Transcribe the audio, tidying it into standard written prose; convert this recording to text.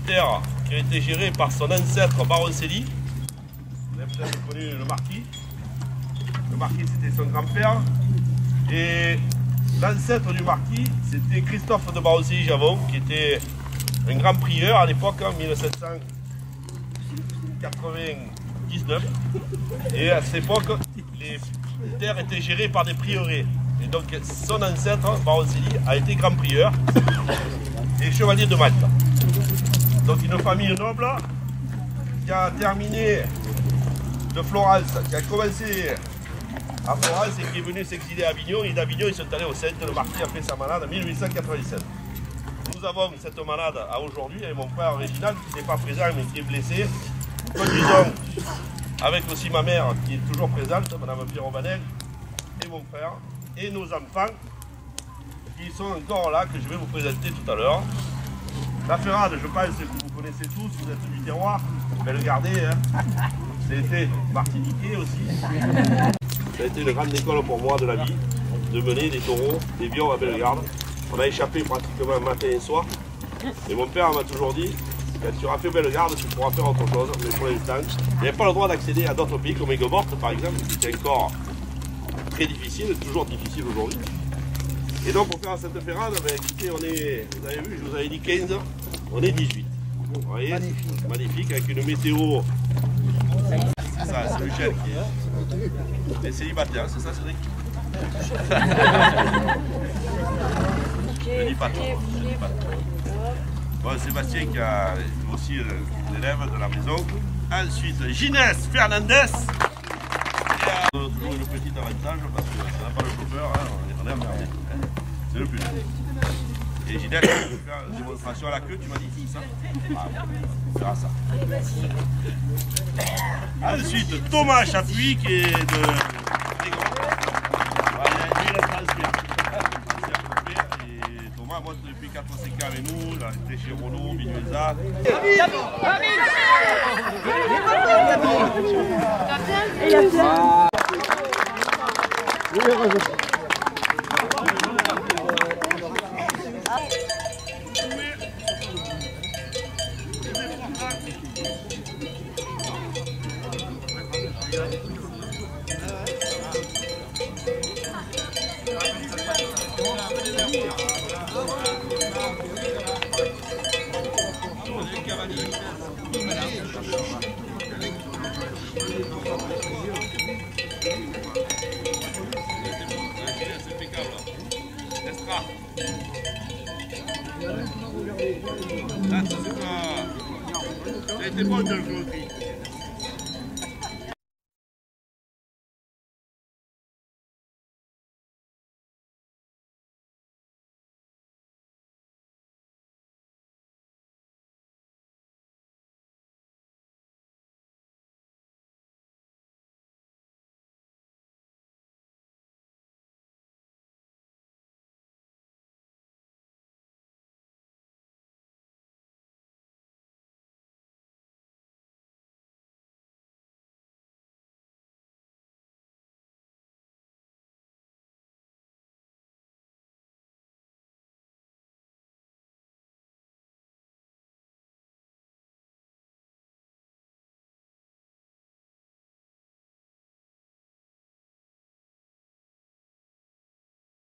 Terre qui a été gérée par son ancêtre Baron Célie. Vous avez peut-être connu le marquis. Le marquis, c'était son grand-père. Et l'ancêtre du marquis, c'était Christophe de Baron-Célie-Javon, qui était un grand prieur à l'époque, en 1799. Et à cette époque, les terres étaient gérées par des prieurés. Et donc, son ancêtre, Baron-Célie, a été grand prieur et chevalier de Malte. Donc, une famille noble qui a terminé de Florence, qui a commencé à Florence et qui est venu s'exiler à Avignon. Et d'Avignon, ils sont allés au Centre. Le marquis a fait sa malade en 1897. Nous avons cette malade à aujourd'hui avec mon frère Réginald qui n'est pas présent mais qui est blessé. Nous conduisons avec aussi ma mère qui est toujours présente, Madame Pierre-Romanel, et mon frère, et nos enfants qui sont encore là, que je vais vous présenter tout à l'heure. La Ferrade, je pense que vous connaissez tous, vous êtes du terroir, Bellegardet, hein. C'était Martiniquais aussi. Ça a été une grande école pour moi de la vie, de mener des taureaux, des bions à Bellegarde. On a échappé pratiquement matin et soir. Et mon père m'a toujours dit, quand tu auras fait Bellegarde, tu pourras faire autre chose. Mais pour l'instant, il n'y avait pas le droit d'accéder à d'autres pays comme Aigues-Mortes par exemple, c'était encore très difficile, toujours difficile aujourd'hui. Et donc pour faire cette ferrade, ben, écoutez, on est, vous avez vu, je vous avais dit 15, on est 18. Vous voyez, magnifique. Magnifique, avec une météo. C'est ça, c'est Michel qui est célibataire, c'est ça Cédric? Je dis pas trop. Bon, Sébastien qui a aussi l'élève de la maison. Ensuite, Ginès Fernandez. On a toujours une petite avantage parce que ça n'a pas le chauffeur, hein, on est emmerdé. Hein. C'est le but. Et Ginès, tu veux faire une démonstration à la queue, tu m'as dit ça? Ah, on verra ça. Ensuite, Thomas Chapuis qui est de Trégon. Voilà, lui, il a transfert. Et Thomas monte depuis 4 ou 5 ans avec nous, il a été chez Renault, Minuza. Là, ça c'est pas... Ça a été bon de le clôturer.